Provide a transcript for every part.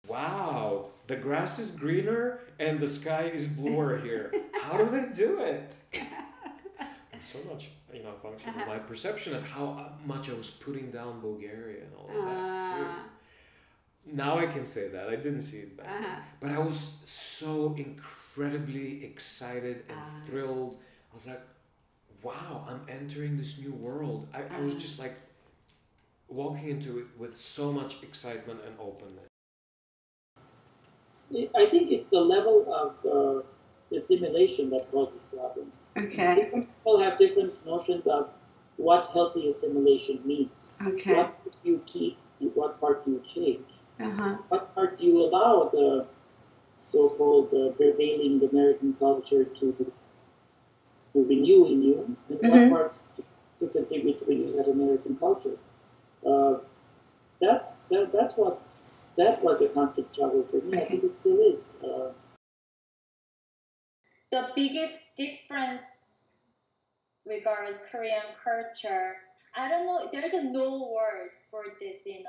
Wow, the grass is greener and the sky is bluer here. How do they do it? And so much, function of my perception of how much I was putting down Bulgaria and all of that too. Now I can say that. I didn't see it back then. But I was so incredibly excited and thrilled. I was like, wow, I'm entering this new world. I was just like walking into it with so much excitement and openness. I think it's the level of assimilation that causes problems. Okay. Different people have different notions of what healthy assimilation means. Okay. What part do you keep and what part do you change? What part do you allow the so-called prevailing American culture to renew in you, and what part to contribute to renew that American culture? That was a constant struggle for me. I think it still is. The biggest difference regards Korean culture, I don't know, there's no word for this in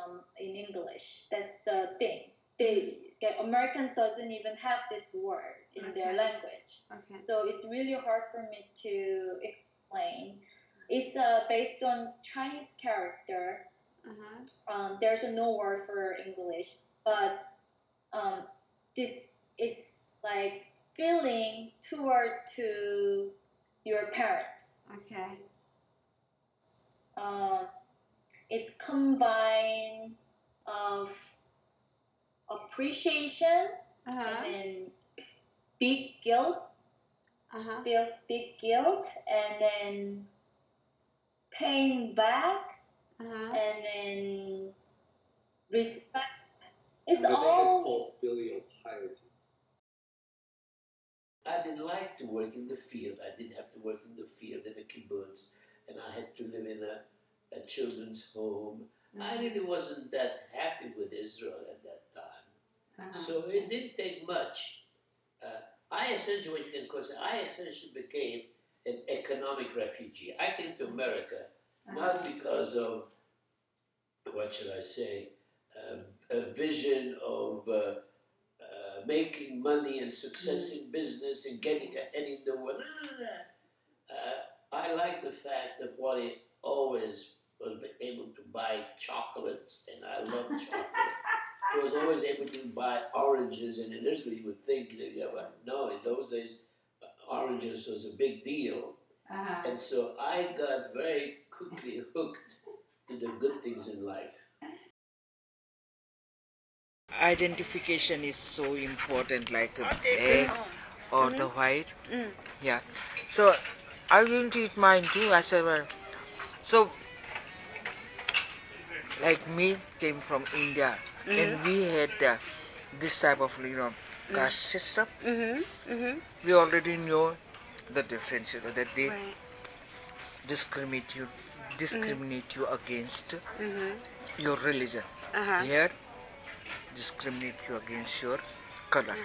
English. That's the thing. The American doesn't even have this word in their language. Okay. So it's really hard for me to explain. It's based on Chinese character. There's no word for English, but this is like feeling toward to your parents. Okay. It's combined of appreciation and then big guilt, big guilt, and then paying back, and then respect. It's all called filial piety. I didn't like to work in the field. I did have to work in the field in a kibbutz, and I had to live in a children's home. I really wasn't that happy with Israel at that time. So it didn't take much. I essentially became an economic refugee. I came to America not because of, what should I say, a vision of making money and success in business and getting ahead in the world. I like the fact that Wally always was able to buy chocolates, and I love chocolate. He was always able to buy oranges, and initially you would think that, no, in those days, oranges was a big deal. And so I got very quickly hooked to the good things in life. Identification is so important, like the black or the white. Yeah. So I didn't eat mine too as well. So like me came from India, and we had this type of caste system. We already know the difference, that they discriminate you against your religion. Here, discriminate you against your color.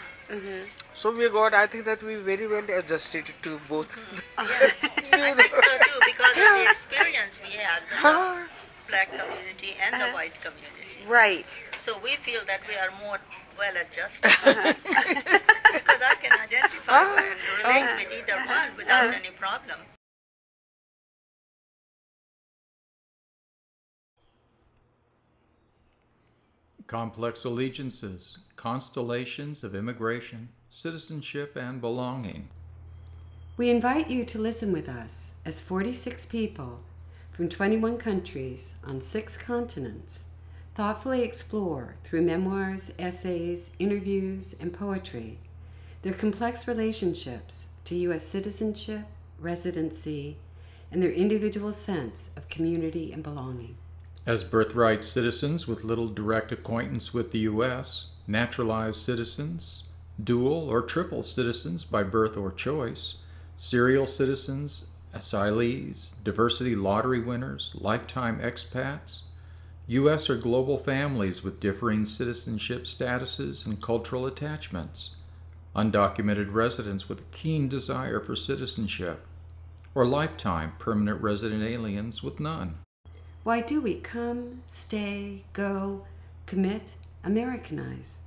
So I think that we very well adjusted to both. Yes, I think so too, because of the experience we had with the black community and the white community. Right. So we feel that we are more well adjusted because I can identify and relate with either one without any problem. Complex allegiances, constellations of immigration, citizenship, and belonging. We invite you to listen with us as 46 people from 21 countries on 6 continents thoughtfully explore through memoirs, essays, interviews, and poetry their complex relationships to U.S. citizenship, residency, and their individual sense of community and belonging. As birthright citizens with little direct acquaintance with the U.S., naturalized citizens, dual or triple citizens by birth or choice, serial citizens, asylees, diversity lottery winners, lifetime expats, U.S. or global families with differing citizenship statuses and cultural attachments, undocumented residents with a keen desire for citizenship, or lifetime permanent resident aliens with none. Why do we come, stay, go, commit, Americanize?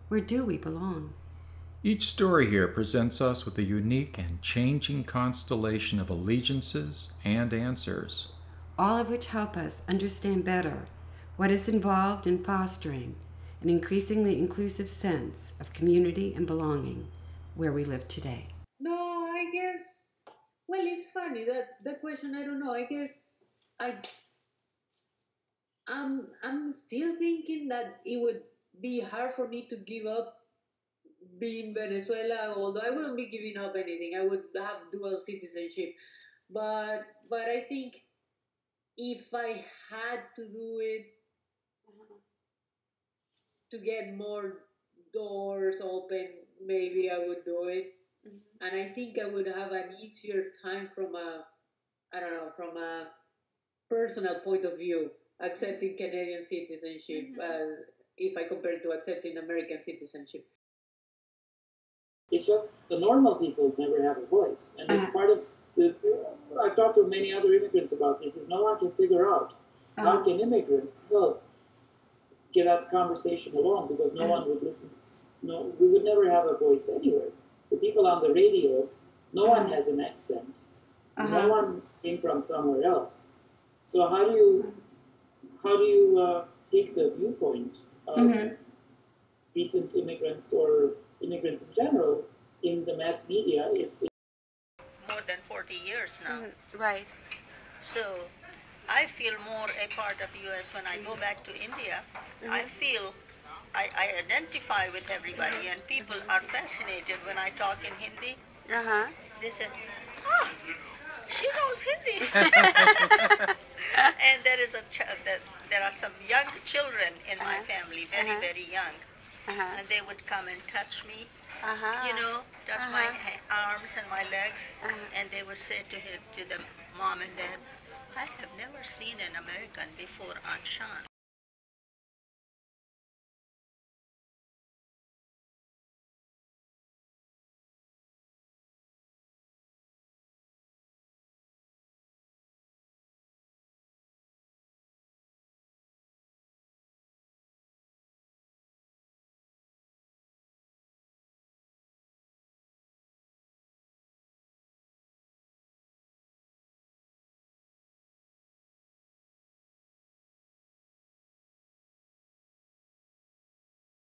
Where do we belong? Each story here presents us with a unique and changing constellation of allegiances and answers, all of which help us understand better what is involved in fostering an increasingly inclusive sense of community and belonging where we live today. No, I guess, well, it's funny that the question, I don't know, I guess I'm still thinking that it would be hard for me to give up being Venezuela, although I wouldn't be giving up anything. I would have dual citizenship. But I think if I had to do it to get more doors open, maybe I would do it. Mm-hmm. And I think I would have an easier time from a personal point of view, accepting Canadian citizenship if I compare it to accepting American citizenship. It's just the normal people never have a voice. And it's part of I've talked to many other immigrants about this, is no one can figure out how can immigrants help get that conversation along, because no one would listen. No, we would never have a voice anywhere. The people on the radio, no one has an accent. No one came from somewhere else. So how do you take the viewpoint of recent immigrants or immigrants in general in the mass media if more than 40 years now. Right. So I feel more a part of US when I go back to India. I feel I identify with everybody, and people are fascinated when I talk in Hindi. They say, she knows Hindi. And there are some young children in my family, very, very young. And they would come and touch me, touch my arms and my legs, and they would say to the mom and dad, I have never seen an American before Aunt Shan.